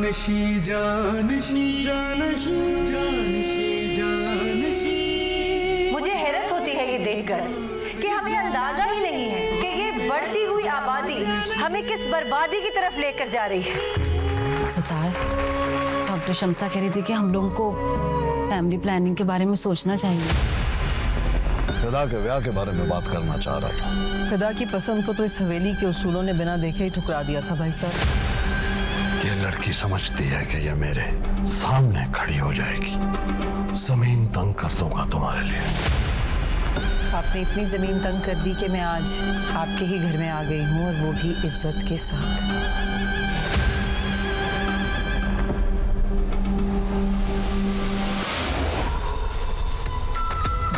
जानशी जानशी जानशी जानशी जानशी। मुझे हैरत होती है ये देखकर कि हमें अंदाजा ही नहीं है कि ये बढ़ती हुई आबादी हमें किस बर्बादी की तरफ लेकर जा रही है। सितार, डॉक्टर शम्सा कह रही थी कि हम लोगों को फैमिली प्लानिंग के बारे में सोचना चाहिए। फिदा के ब्याह के बारे में बात करना चाह रहा था। फिदा की पसंद को तो इस हवेली के उसूलों ने बिना देखे ही ठुकरा दिया था भाई साहब। ये लड़की समझती है कि ये मेरे सामने खड़ी हो जाएगी। जमीन तंग कर दूंगा तुम्हारे लिए। आपने इतनी जमीन तंग कर दी कि मैं आज आपके ही घर में आ गई हूँ, और वो भी इज्जत के साथ।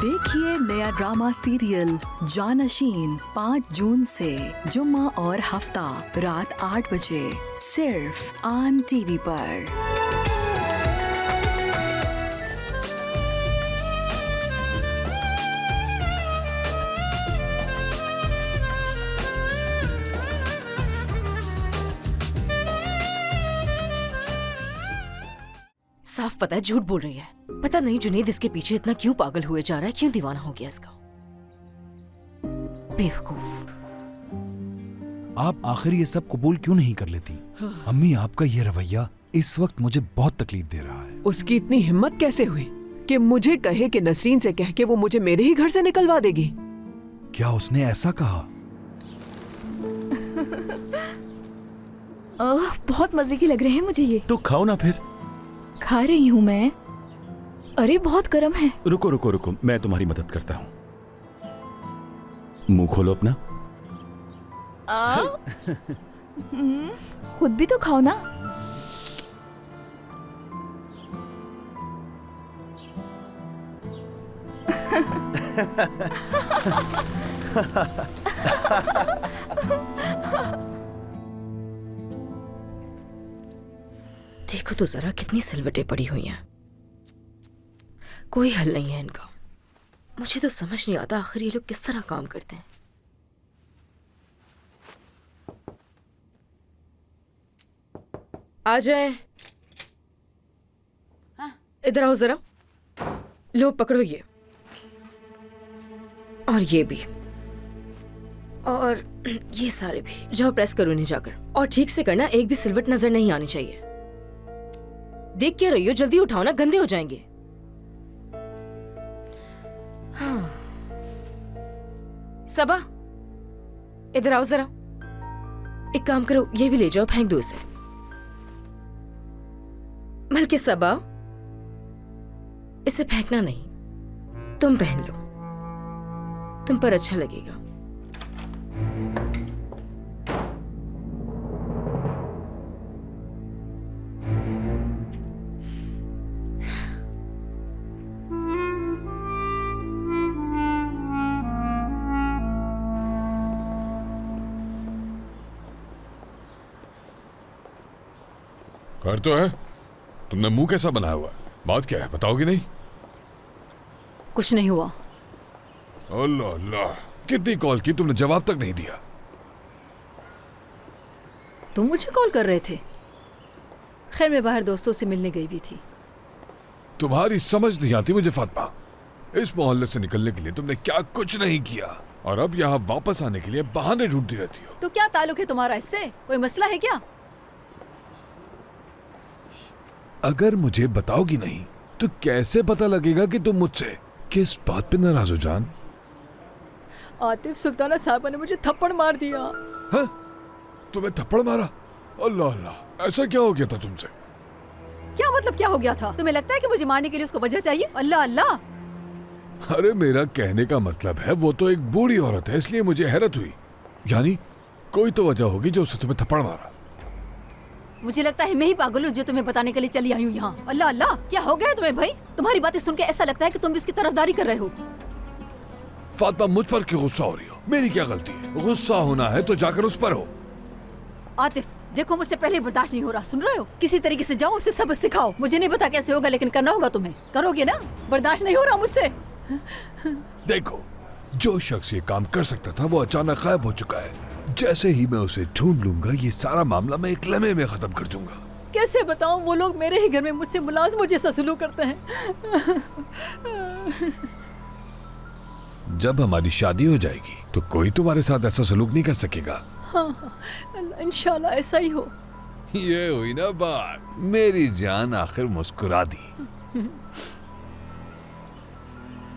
देखिए नया ड्रामा सीरियल जानशीन 5 जून से जुम्मा और हफ्ता रात 8 बजे सिर्फ ऑन टीवी पर। साफ पता है झूठ बोल रही है। पता नहीं जुनैद इसके पीछे इतना क्यों पागल हुए जा रहा है, क्यों दीवाना हो गया इसका। बेवकूफ। आप आखिर ये सब कबूल क्यों नहीं कर लेती? अम्मी, आपका ये रवैया इस वक्त मुझे बहुत तकलीफ दे रहा है। उसकी इतनी हिम्मत कैसे हुई कि मुझे कहे कि नसरीन से कह के वो मुझे मेरे ही घर से निकलवा देगी? क्या उसने ऐसा कहा? बहुत मजे के लग रहे हैं मुझे ये। तो खाओ ना फिर। खा रही हूँ मैं। अरे बहुत गर्म है। रुको रुको रुको, मैं तुम्हारी मदद करता हूँ। मुंह खोलो अपना। खुद भी तो खाओ ना। देखो तो जरा कितनी सिलवटें पड़ी हुई हैं। कोई हल नहीं है इनका। मुझे तो समझ नहीं आता आखिर ये लोग किस तरह काम करते हैं। आ जाए। इधर आओ जरा। लो पकड़ो ये, और ये भी, और ये सारे भी। जाओ प्रेस करो इन्हें जाकर, और ठीक से करना, एक भी सिलवट नजर नहीं आनी चाहिए। देख क्या रही हो, जल्दी उठाओ ना, गंदे हो जाएंगे। हाँ। सबा, इधर आओ जरा। एक काम करो, ये भी ले जाओ, फेंक दो इसे। बल्कि सबा, इसे फेंकना नहीं, तुम पहन लो, तुम पर अच्छा लगेगा। घर तो है, तुमने मुंह कैसा बनाया हुआ? बात क्या है, बताओगी नहीं? कुछ नहीं हुआ। अल्लाह अल्लाह, कितनी कॉल की, तुमने जवाब तक नहीं दिया। तुम मुझे कॉल कर रहे थे? खैर, मैं बाहर दोस्तों से मिलने गई भी थी। तुम्हारी समझ नहीं आती मुझे फातिमा। इस मोहल्ले से निकलने के लिए तुमने क्या कुछ नहीं किया, और अब यहाँ वापस आने के लिए बहाने ढूंढती रहती हो। तो क्या ताल्लुक है तुम्हारा इससे? कोई मसला है क्या? अगर मुझे बताओगी नहीं तो कैसे पता लगेगा कि तुम मुझसे किस बात पे नाराज हो जान? आतिफ, सुल्ताना साहबा ने मुझे थप्पड़ मार दिया। हाँ? तुम्हें थप्पड़ मारा? अल्लाह अल्लाह, ऐसा क्या हो गया था तुमसे? क्या मतलब क्या हो गया था? तुम्हें लगता है कि मुझे मारने के लिए उसको वजह चाहिए? अल्लाह अल्लाह। अरे मेरा कहने का मतलब है, वो तो एक बूढ़ी औरत है, इसलिए मुझे हैरत हुई। यानी कोई तो वजह होगी जो उसने तुम्हें थप्पड़ मारा। मुझे लगता है मैं ही पागल हूँ जो तुम्हें बताने के लिए चली आई हूँ यहाँ। अल्लाह अल्लाह, क्या हो गया तुम्हें भाई? तुम्हारी बातें सुन के ऐसा लगता है कि तुम भी उसकी तरफदारी कर रहे हो। फातिमा, मुझ पर क्यों गुस्सा हो रही हो? मेरी क्या गलती है? गुस्सा होना है तो जाकर उस पर हो। आतिफ, देखो मुझसे पहले बर्दाश्त नहीं हो रहा, सुन रहे हो? किसी तरीके से जाओ, उसे सबक सिखाओ। मुझे नहीं पता कैसे होगा, लेकिन करना होगा तुम्हें। करोगे ना? बर्दाश्त नहीं हो रहा मुझसे। देखो, जो शख्स ये काम कर सकता था वो अचानक गायब हो चुका है। जैसे ही मैं उसे ढूंढ लूंगा, ये सारा मामला मैं एक लम्हे में खत्म कर दूंगा। कैसे बताऊं, वो लोग मेरे ही घर में मुझसे मुलाजिमों जैसा सलूक करते हैं। जब हमारी शादी हो जाएगी तो कोई तुम्हारे साथ ऐसा सलूक नहीं कर सकेगा। हाँ, इंशाल्लाह ऐसा ही हो। ये हुई ना बात, मेरी जान आखिर मुस्कुरा दी।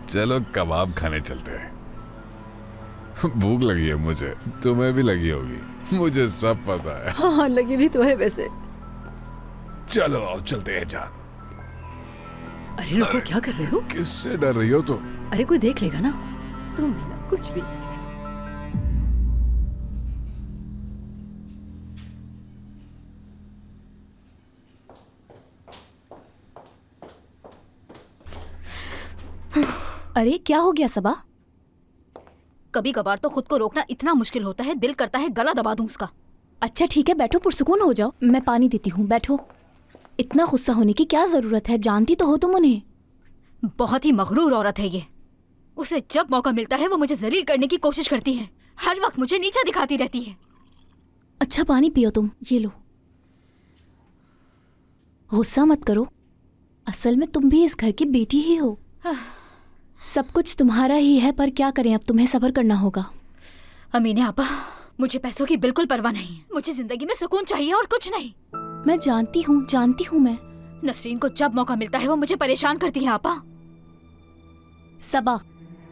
चलो कबाब खाने चलते हैं। भूख लगी है मुझे, तुम्हें भी लगी होगी, मुझे सब पता है। हाँ, लगी भी तो है वैसे। चलो आओ चलते हैं जान। अरे रुको, क्या कर रहे हो? किससे डर रही हो तुम? अरे कोई देख लेगा ना, तुम भी ना कुछ भी। अरे क्या हो गया सबा? कभी कभार तो खुद को रोकना इतना मुश्किल होता है, दिल करता है गला दबा दूं उसका। अच्छा ठीक है, बैठो, पुरसुकून हो जाओ, मैं पानी देती हूँ, बैठो। इतना गुस्सा होने की क्या जरूरत है, जानती तो हो तुम उन्हें। बहुत ही मगरूर औरत है ये। उसे जब मौका मिलता है वो मुझे जलील करने की कोशिश करती है, हर वक्त मुझे नीचा दिखाती रहती है। अच्छा पानी पियो तुम, ये लो। गुस्सा मत करो, असल में तुम भी इस घर की बेटी ही हो। सब कुछ तुम्हारा ही है, पर क्या करें, अब तुम्हें सब्र करना होगा। अमीने आपा, मुझे पैसों की बिल्कुल परवाह नहीं है। मुझे जिंदगी में सुकून चाहिए और कुछ नहीं। मैं जानती हूँ मैं। नसरीन को जब मौका मिलता है वो मुझे परेशान करती है आपा। सबा,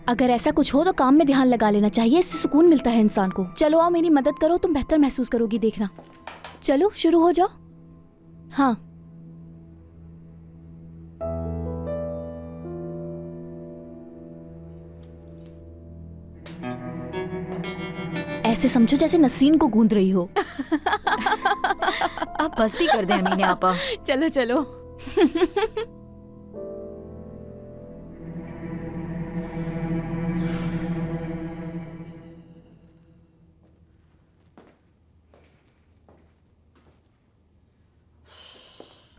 अगर ऐसा कुछ हो तो काम में ध्यान लगा लेना चाहिए, इससे सुकून मिलता है इंसान को। चलो आओ मेरी मदद करो, तुम बेहतर महसूस करोगी, देखना। चलो शुरू हो जाओ। हाँ ऐसे समझो जैसे नसरीन को गूंद रही हो। आप बस भी कर दें अमीने आपा। चलो चलो।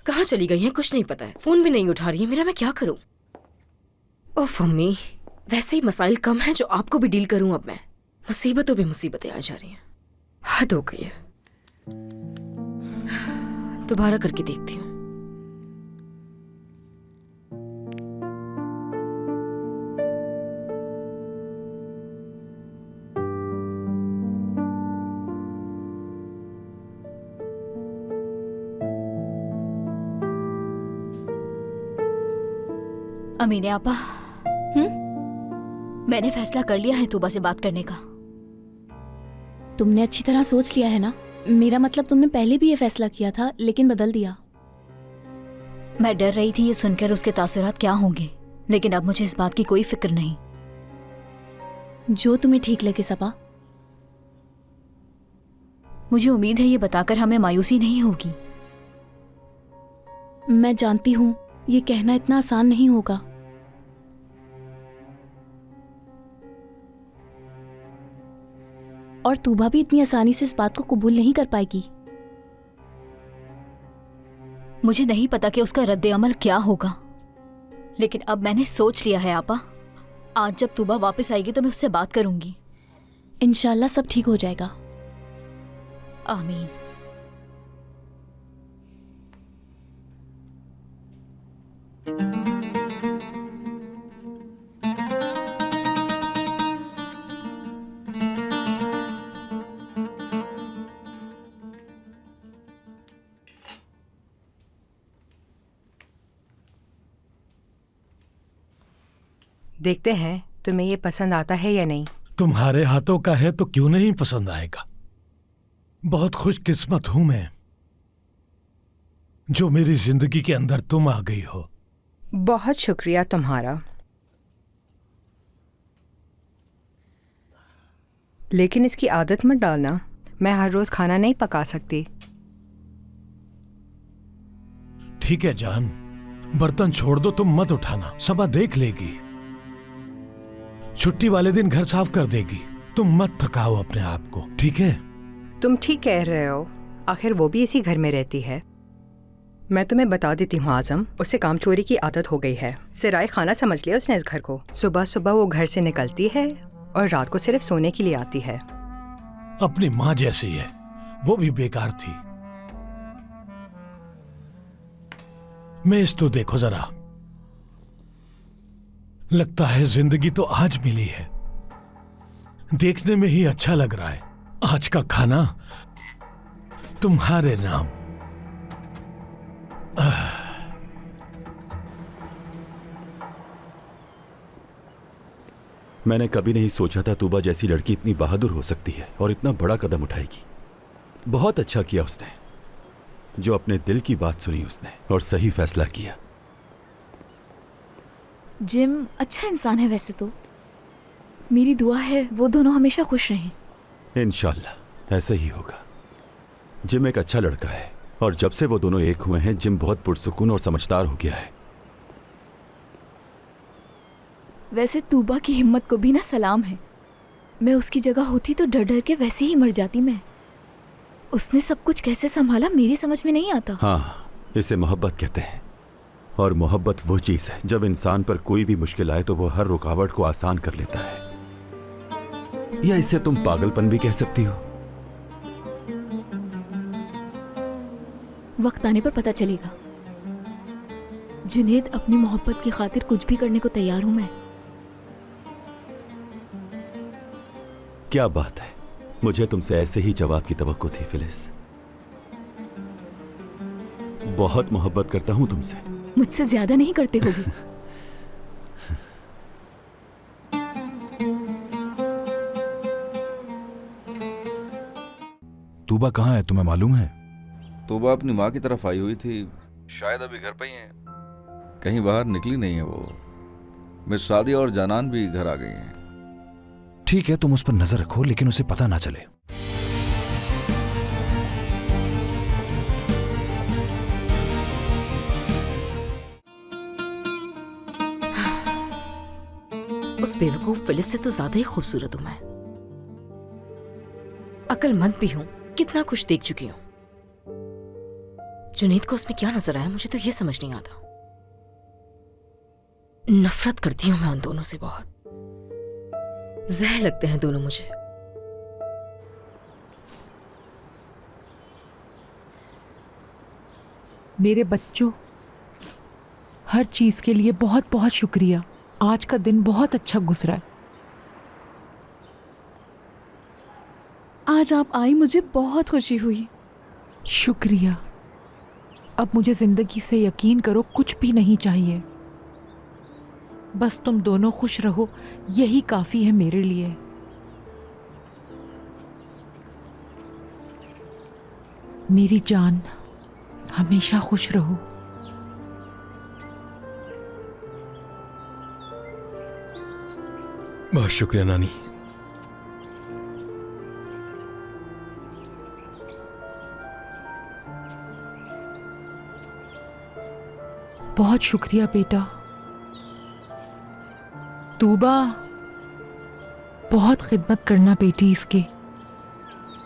कहाँ चली गई हैं कुछ नहीं पता है, फोन भी नहीं उठा रही है मेरा, मैं क्या करूं? ओह अम्मी, वैसे ही मसाइल कम हैं जो आपको भी डील करूं अब मैं। मुसीबतों पे मुसीबतें आ जा रही हैं, हद हो गई है। दोबारा करके देखती हूँ। अमीने आपा, मैंने फैसला कर लिया है तूबा से बात करने का। तुमने अच्छी तरह सोच लिया है ना? मेरा मतलब तुमने पहले भी ये फैसला किया था लेकिन बदल दिया। मैं डर रही थी ये सुनकर उसके तासुरात क्या होंगे, लेकिन अब मुझे इस बात की कोई फिक्र नहीं। जो तुम्हें ठीक लगे सबा। मुझे उम्मीद है ये बताकर हमें मायूसी नहीं होगी। मैं जानती हूँ ये कहना इतना आसान नहीं होगा। और तूबा भी इतनी आसानी से इस बात को कबूल नहीं कर पाएगी। मुझे नहीं पता कि उसका रद्द अमल क्या होगा, लेकिन अब मैंने सोच लिया है आपा, आज जब तूबा वापस आएगी तो मैं उससे बात करूंगी। इंशाल्लाह सब ठीक हो जाएगा। आमीन। देखते हैं तुम्हें ये पसंद आता है या नहीं। तुम्हारे हाथों का है तो क्यों नहीं पसंद आएगा। बहुत खुशकिस्मत हूं मैं जो मेरी जिंदगी के अंदर तुम आ गई हो। बहुत शुक्रिया तुम्हारा, लेकिन इसकी आदत मत डालना। मैं हर रोज खाना नहीं पका सकती। ठीक है जान, बर्तन छोड़ दो, तुम मत उठाना, सबा देख लेगी। छुट्टी वाले दिन घर साफ कर देगी। तुम मत थकाओ अपने आप को, ठीक है? तुम ठीक कह रहे हो, आखिर वो भी इसी घर में रहती है। मैं तुम्हें बता देती हूँ आजम, उसे काम चोरी की आदत हो गई है। सिराय खाना समझ लिया उसने इस घर को। सुबह सुबह वो घर से निकलती है और रात को सिर्फ सोने के लिए आती है। अपनी माँ जैसी है, वो भी बेकार थी। मेज तो देखो जरा, लगता है जिंदगी तो आज मिली है। देखने में ही अच्छा लग रहा है। आज का खाना तुम्हारे नाम। मैंने कभी नहीं सोचा था तूबा जैसी लड़की इतनी बहादुर हो सकती है और इतना बड़ा कदम उठाएगी। बहुत अच्छा किया उसने, जो अपने दिल की बात सुनी उसने और सही फैसला किया। जिम अच्छा इंसान है वैसे तो। मेरी दुआ है वो दोनों हमेशा खुश रहें। इंशाल्लाह ऐसे ही होगा। जिम एक अच्छा लड़का है और जब से वो दोनों एक हुए हैं जिम बहुत पुरसुकून और समझदार हो गया है। वैसे तूबा की हिम्मत को भी ना सलाम है। मैं उसकी जगह होती तो डर डर के वैसे ही मर जाती मैं। उसने सब कुछ कैसे संभाला मेरी समझ में नहीं आता। हाँ, इसे मोहब्बत कहते हैं। और मोहब्बत वो चीज है जब इंसान पर कोई भी मुश्किल आए तो वो हर रुकावट को आसान कर लेता है। या इसे तुम पागलपन भी कह सकती हो। वक्त आने पर पता चलेगा। जुनैद, अपनी मोहब्बत की खातिर कुछ भी करने को तैयार हूं मैं। क्या बात है, मुझे तुमसे ऐसे ही जवाब की तवक्को थी फिलिस। बहुत मोहब्बत करता हूं तुमसे। मुझसे ज्यादा नहीं करते होगे। तूबा कहाँ है तुम्हें मालूम है? तूबा अपनी माँ की तरफ आई हुई थी, शायद अभी घर पे ही है, कहीं बाहर निकली नहीं है वो। मिस सादी और जानान भी घर आ गई हैं। ठीक है, तुम उस पर नजर रखो लेकिन उसे पता ना चले। उस बेवकूफ फिलिस से तो ज्यादा ही खूबसूरत हूं मैं। अक्लमंद भी हूं, कितना कुछ देख चुकी हूं। जुनैद को उसमें क्या नजर आया मुझे तो ये समझ नहीं आता। नफरत करती हूं मैं उन दोनों से बहुत। जहर लगते हैं दोनों मुझे। मेरे बच्चों, हर चीज के लिए बहुत बहुत शुक्रिया। आज का दिन बहुत अच्छा गुजरा है। आज आप आई, मुझे बहुत खुशी हुई। शुक्रिया। अब मुझे जिंदगी से यकीन करो कुछ भी नहीं चाहिए। बस तुम दोनों खुश रहो, यही काफी है मेरे लिए। मेरी जान, हमेशा खुश रहो। बहुत शुक्रिया नानी। बहुत शुक्रिया बेटा। तूबा, बहुत खिदमत करना बेटी इसके,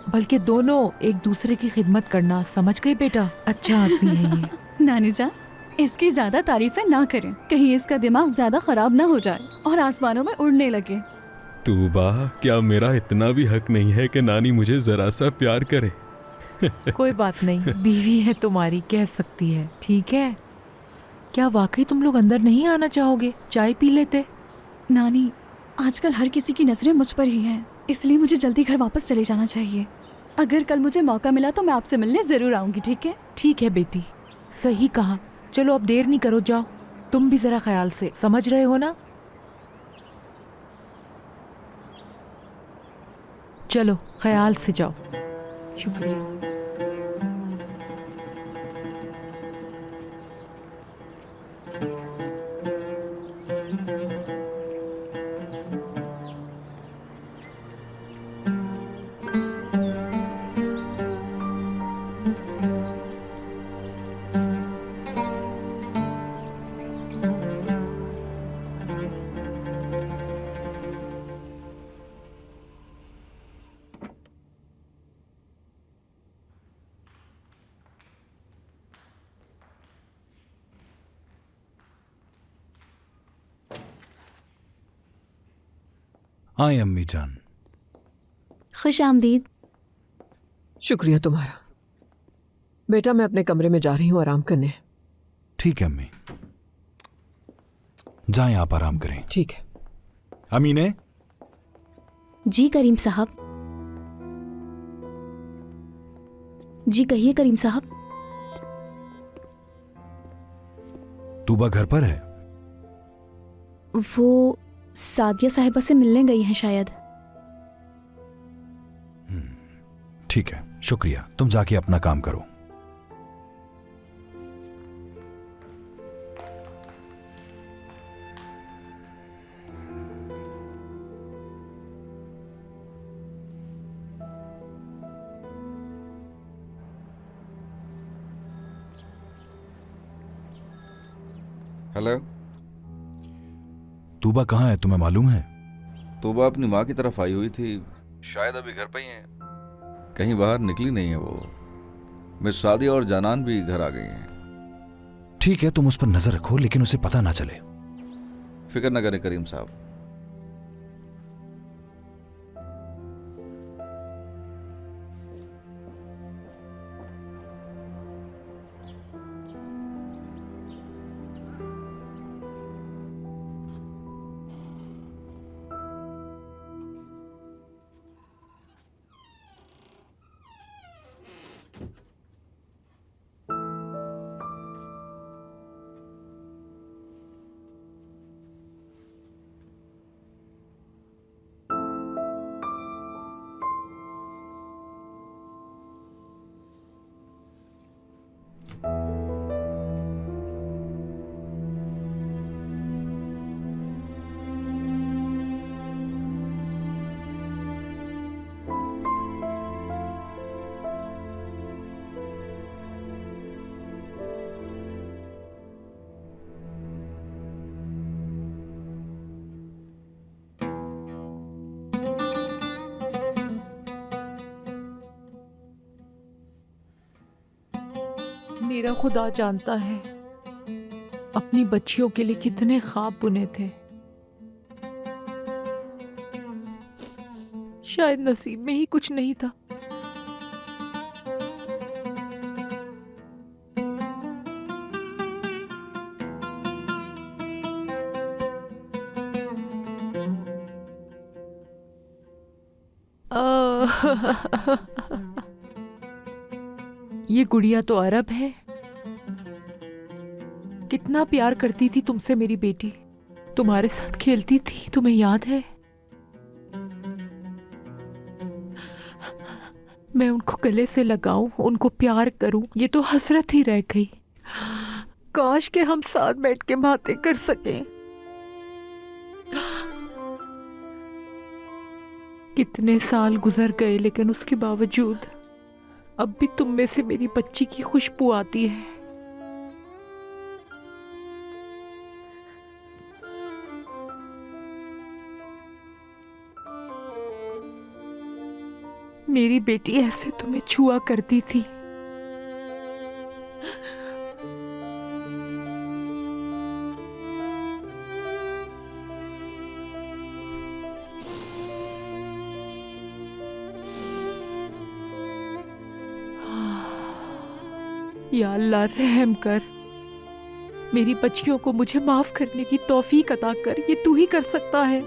बल्कि दोनों एक दूसरे की खिदमत करना। समझ गई बेटा? अच्छा आदमी है ये। नानी जान, इसकी ज्यादा तारीफें ना करें, कहीं इसका दिमाग ज्यादा खराब ना हो जाए और आसमानों में उड़ने लगे। तूबा, क्या मेरा इतना भी हक नहीं है कि नानी मुझे जरा सा प्यार करे? कोई बात नहीं, बीवी है तुम्हारी, कह सकती है। ठीक है। क्या वाकई तुम लोग अंदर नहीं आना चाहोगे? चाय पी लेते। नानी, आजकल हर किसी की नजरें मुझ पर ही हैं, इसलिए मुझे जल्दी घर वापस चले जाना चाहिए। अगर कल मुझे मौका मिला तो मैं आपसे मिलने जरूर आऊंगी। ठीक है? ठीक है बेटी, सही कहा। चलो अब देर नहीं करो, जाओ। तुम भी जरा ख्याल से, समझ रहे हो ना? चलो ख्याल से जाओ। शुक्रिया। आए अम्मी जान। खुश आमदीद। शुक्रिया तुम्हारा। बेटा, मैं अपने कमरे में जा रही हूँ आराम करने। ठीक है अम्मी, जाएं आप आराम करें। ठीक है। अमीने। जी करीम साहब। जी कहिए करीम साहब। तूबा घर पर है? वो सादिया साहिबा से मिलने गई हैं शायद। ठीक है, शुक्रिया। तुम जाके अपना काम करो। हेलो। तूबा कहाँ है, तुम्हें मालूम है? तूबा अपनी माँ की तरफ आई हुई थी, शायद अभी घर पे ही है, कहीं बाहर निकली नहीं है वो। मिस सादिया और जानान भी घर आ गई हैं। ठीक है, तुम उस पर नजर रखो, लेकिन उसे पता ना चले। फिक्र न करें करीम साहब। मेरा खुदा जानता है अपनी बच्चियों के लिए कितने ख्वाब बुने थे। शायद नसीब में ही कुछ नहीं था। ये गुड़िया तो अरब है। कितना प्यार करती थी तुमसे मेरी बेटी, तुम्हारे साथ खेलती थी, तुम्हें याद है? मैं उनको गले से लगाऊं, उनको प्यार करूं, ये तो हसरत ही रह गई। काश के हम साथ बैठ के बातें कर सकें। कितने साल गुजर गए, लेकिन उसके बावजूद अब भी तुम में से मेरी बच्ची की खुशबू आती है। मेरी बेटी ऐसे तुम्हें छुआ करती थी। या अल्लाह रहम कर, मेरी बच्चियों को मुझे माफ करने की तौफीक अता कर। ये तू ही कर सकता है।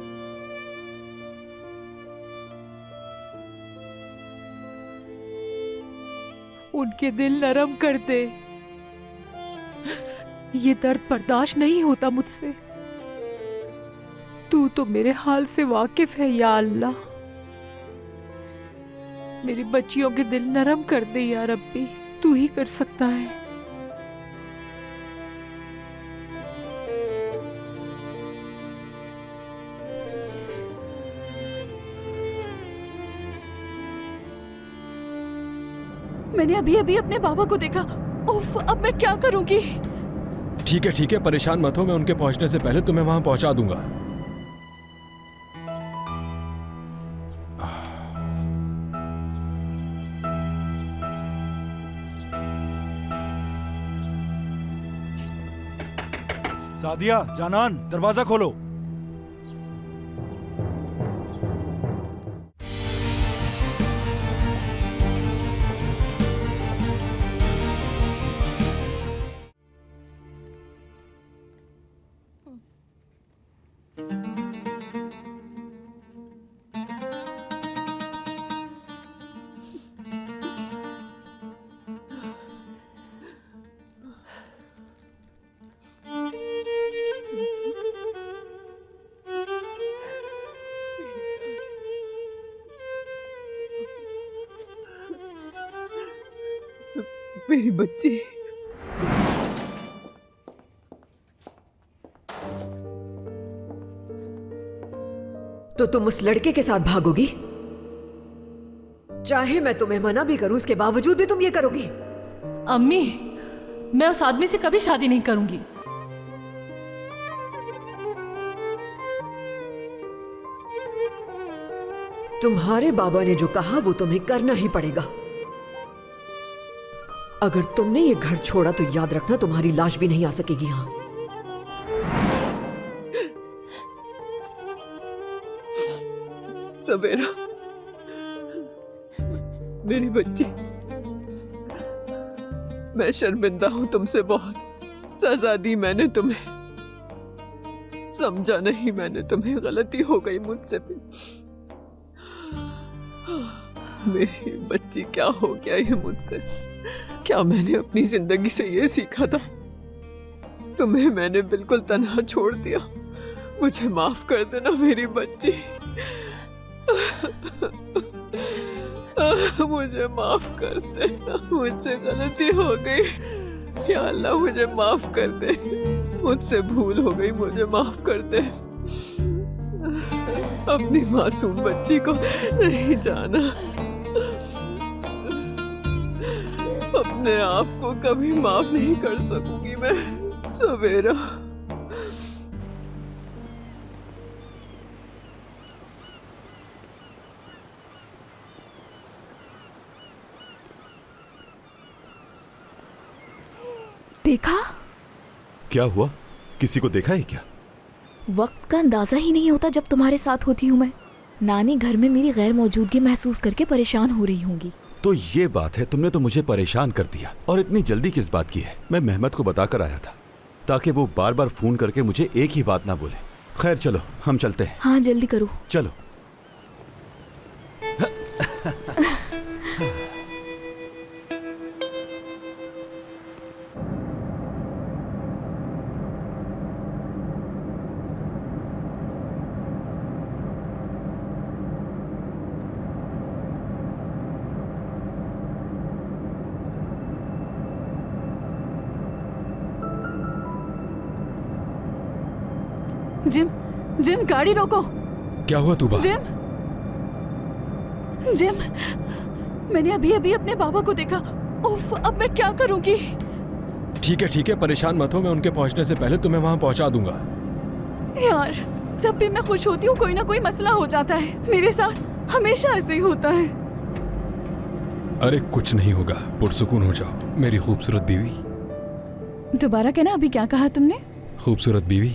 उनके दिल नरम कर दे। ये दर्द बर्दाश्त नहीं होता मुझसे। तू तो मेरे हाल से वाकिफ है या अल्लाह। मेरी बच्चियों के दिल नरम कर दे या रब्बी, तू ही कर सकता है। मैंने अभी अभी अपने बाबा को देखा। उफ, अब मैं क्या करूंगी? ठीक है, परेशान मत हो। मैं उनके पहुंचने से पहले तुम्हें वहां पहुंचा दूंगा। सादिया, जानान, दरवाजा खोलो। मेरी बच्ची। तो तुम उस लड़के के साथ भागोगी? चाहे मैं तुम्हें मना भी करूं, उसके बावजूद भी तुम ये करोगी? अम्मी, मैं उस आदमी से कभी शादी नहीं करूंगी। तुम्हारे बाबा ने जो कहा वो तुम्हें करना ही पड़ेगा। अगर तुमने ये घर छोड़ा तो याद रखना तुम्हारी लाश भी नहीं आ सकेगी यहां। सवेरा, मेरी बच्ची, मैं शर्मिंदा हूं तुमसे बहुत। सजा दी मैंने तुम्हें, समझा नहीं मैंने तुम्हें, गलती हो गई मुझसे भी। मेरी बच्ची, क्या हो गया ये मुझसे? क्या मैंने अपनी जिंदगी से ये सीखा था? तुम्हें मैंने बिल्कुल तन्हा छोड़ दिया। मुझे माफ कर देना मेरी बच्ची, मुझे माफ कर देना, मुझसे गलती हो गई। या अल्लाह मुझे माफ कर दे, मुझसे भूल हो गई, मुझे माफ कर दे। अपनी मासूम बच्ची को नहीं जाना, अपने आप को कभी माफ नहीं कर सकूंगी मैं सवेरा। देखा? क्या हुआ? किसी को देखा है क्या? वक्त का अंदाजा ही नहीं होता जब तुम्हारे साथ होती हूँ मैं। नानी घर में मेरी गैर मौजूदगी महसूस करके परेशान हो रही होंगी। तो ये बात है, तुमने तो मुझे परेशान कर दिया। और इतनी जल्दी किस बात की है? मैं मेहमत को बताकर आया था ताकि वो बार बार फोन करके मुझे एक ही बात ना बोले। खैर चलो हम चलते हैं। हाँ जल्दी करो। चलो। जिम, जिम गाड़ी रोको। क्या हुआ तूबा? जिम, जिम, मैंने अभी अभी अपने बाबा को देखा। उफ, अब मैं क्या करूंगी? ठीक है, परेशान मत हो। मैं उनके पहुंचने से पहले तुम्हें वहां पहुंचा दूंगा। यार, जब भी मैं खुश होती हूँ कोई ना कोई मसला हो जाता है। मेरे साथ हमेशा ऐसे ही होता है। अरे कुछ नहीं होगा, पुरसुकून हो जाओ मेरी खूबसूरत बीवी। दोबारा कहना, अभी क्या कहा तुमने? खूबसूरत बीवी।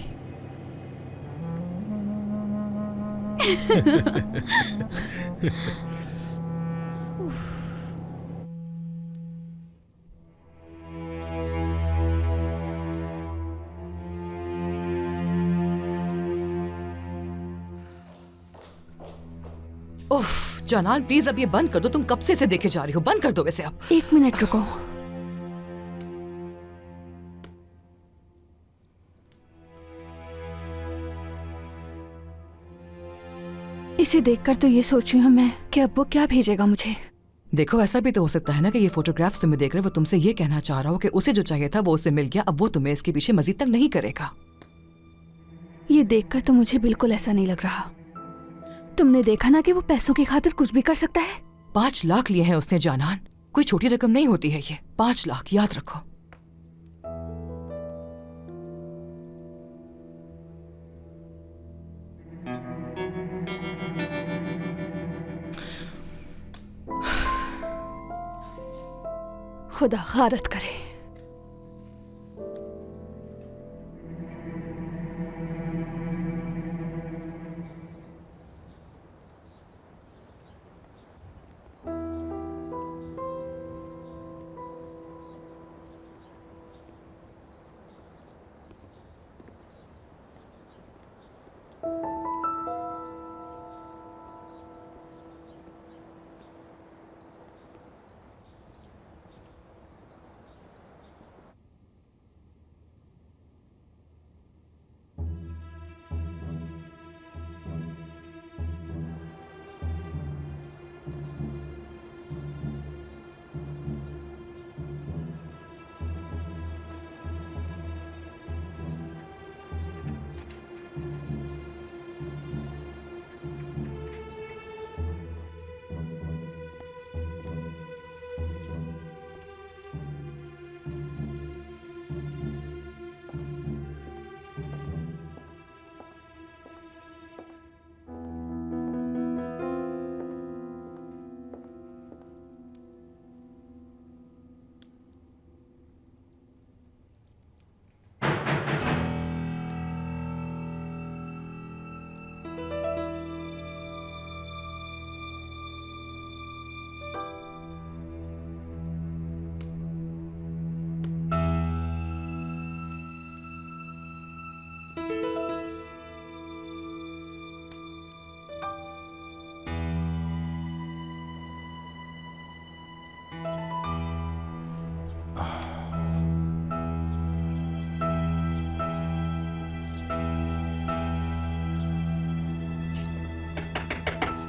उफ, जानान प्लीज अब ये बंद कर दो। तुम कब से इसे देखे जा रही हो? बंद कर दो वैसे अब। 1 मिनट रुको। इसे देखकर तो ये सोच रही हूँ मैं कि अब वो क्या भेजेगा मुझे। देखो, ऐसा भी तो हो सकता है ना कि ये फोटोग्राफ्स तुम्हें देख रहे वो तुमसे ये कहना चाह रहा हो कि उसे जो चाहिए था वो उसे मिल गया, अब वो तुम्हें इसके पीछे मजीद तक नहीं करेगा। ये देखकर तो मुझे बिल्कुल ऐसा नहीं लग रहा। तुमने देखा ना कि वो पैसों की खातिर कुछ भी कर सकता है। 5 लाख लिए हैं उसने जानान, कोई छोटी रकम नहीं होती है ये। 5 लाख, याद रखो। खुदा खारत करे।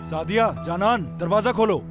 सादिया, जानान, दरवाजा खोलो।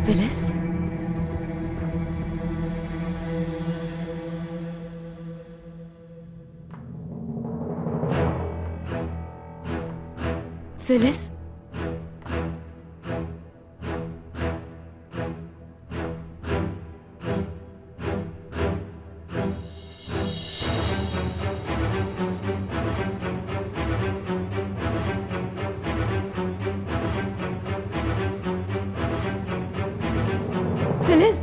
Please, please, please,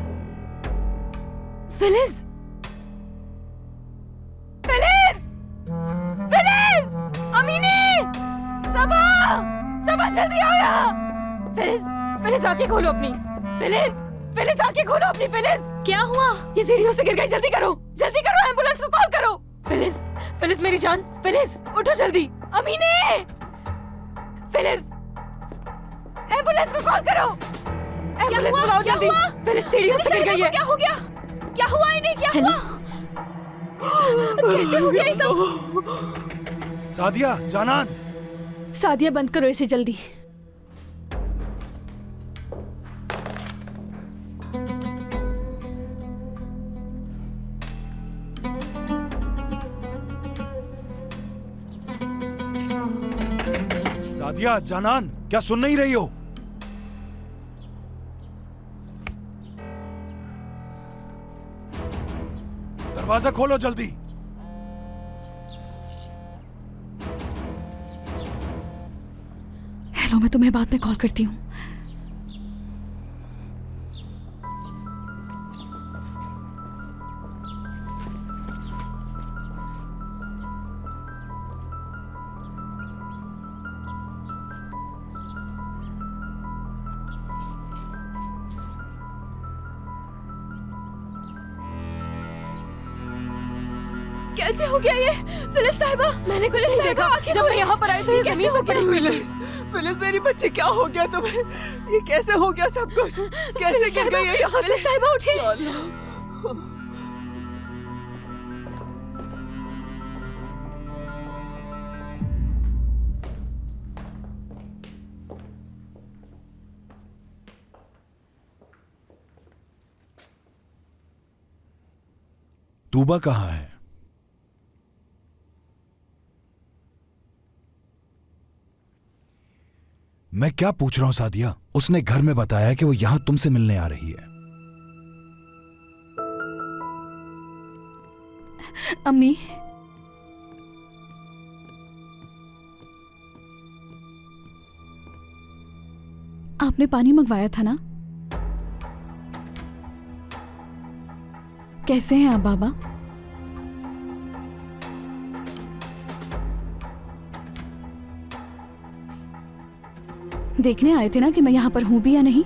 please, please, please, Amini, Saba, Saba जल्दी आओ यहाँ। फिलिस, फिलिस आंखें खोलो अपनी। फिलिस, फिलिस आंखें खोलो अपनी। फिलिस, क्या हुआ? ये सीढ़ियों से गिर गई। जल्दी करो, जल्दी करो, एम्बुलेंस को कॉल करो। फिलिस, फिलिस मेरी जान, फिलिस उठो जल्दी। अमीनी, फिलिस, एम्बुलेंस को कॉल करो। एम्बुलेंस बुलाओ जल्दी। फिलिस सीढ़ियों से गिर गई है। क्या हो गया? क्या हुआ इन्हें? क्या हुआ? कैसे हो गया ये सब? सादिया, जानान। सादिया बंद करो इसे जल्दी। सादिया, जानान, क्या सुन नहीं रही हो? दरवाजा खोलो जल्दी। हेलो, मैं तुम्हें बाद में कॉल करती हूँ। कैसे हो गया ये? फिलिस साहिबा, मैंने कुछ नहीं देखा। जब मैं यहाँ पर आई तो ये जमीन पर पड़ी हुई थी। फिलिस मेरी बच्ची, क्या हो गया तुम्हें? ये कैसे हो गया सब कुछ? कैसे गिर गई है यहाँ से? फिलिस साहिबा उठिए। या अल्लाह। तूबा कहाँ है? मैं क्या पूछ रहा हूं सादिया? उसने घर में बताया कि वो यहां तुमसे मिलने आ रही है। अम्मी, आपने पानी मंगवाया था ना? कैसे हैं आप बाबा? देखने आए थे ना कि मैं यहां पर हूं भी या नहीं?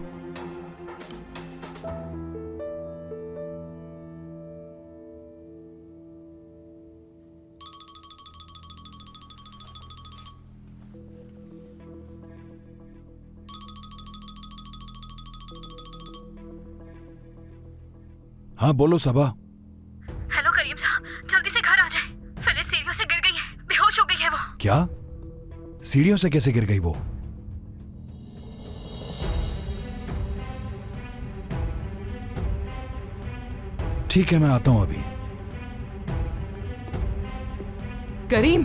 हाँ बोलो सबा। हेलो करीम साहब, जल्दी से घर आ जाए। फिलिस सीढ़ियों से गिर गई है, बेहोश हो गई है वो। क्या? सीढ़ियों से कैसे गिर गई वो? ठीक है, मैं आता हूं अभी। करीम,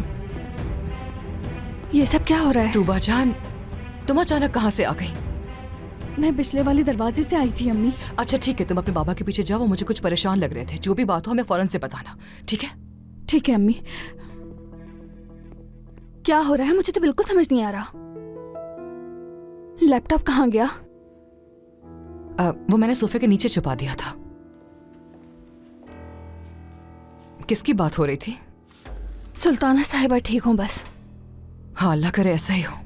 ये सब क्या हो रहा है? तूबा जान, तुम अचानक कहां से आ गई? मैं पिछले वाले दरवाजे से आई थी अम्मी। अच्छा ठीक है, तुम अपने बाबा के पीछे जाओ, वो मुझे कुछ परेशान लग रहे थे। जो भी बात हो हमें फौरन से बताना, ठीक है? ठीक है अम्मी। क्या हो रहा है मुझे तो बिल्कुल समझ नहीं आ रहा। लैपटॉप कहाँ गया? वो मैंने सोफे के नीचे छुपा दिया था। किसकी बात हो रही थी? सुल्ताना साहिबा ठीक हूँ बस। हाँ, अल्लाह करे ऐसा ही हो।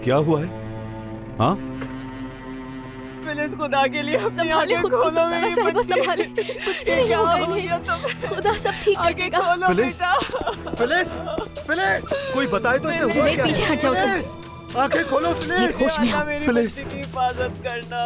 क्या हुआ है? हाँ, फिलिस, खुदा के लिए अपनी संभाले आंखें खुद को, खोलो सुल्ताना मेरी साहिबा बच्ची। संभाले। कुछ भी नहीं क्या होगा हो गया इन्हें। तुम्हें? खुदा सब ठीक आंखें करेगा। खोलो फिलिस, बेटा। फिलिस, कोई बताए तो इसे हुआ जुनैद, क्या? पीछे हट जाओ तुम। फिलिस, आंखें खोलो फिलिस। होश में आओ। मेरी फिलिस। बच्ची की हिफाजत करना।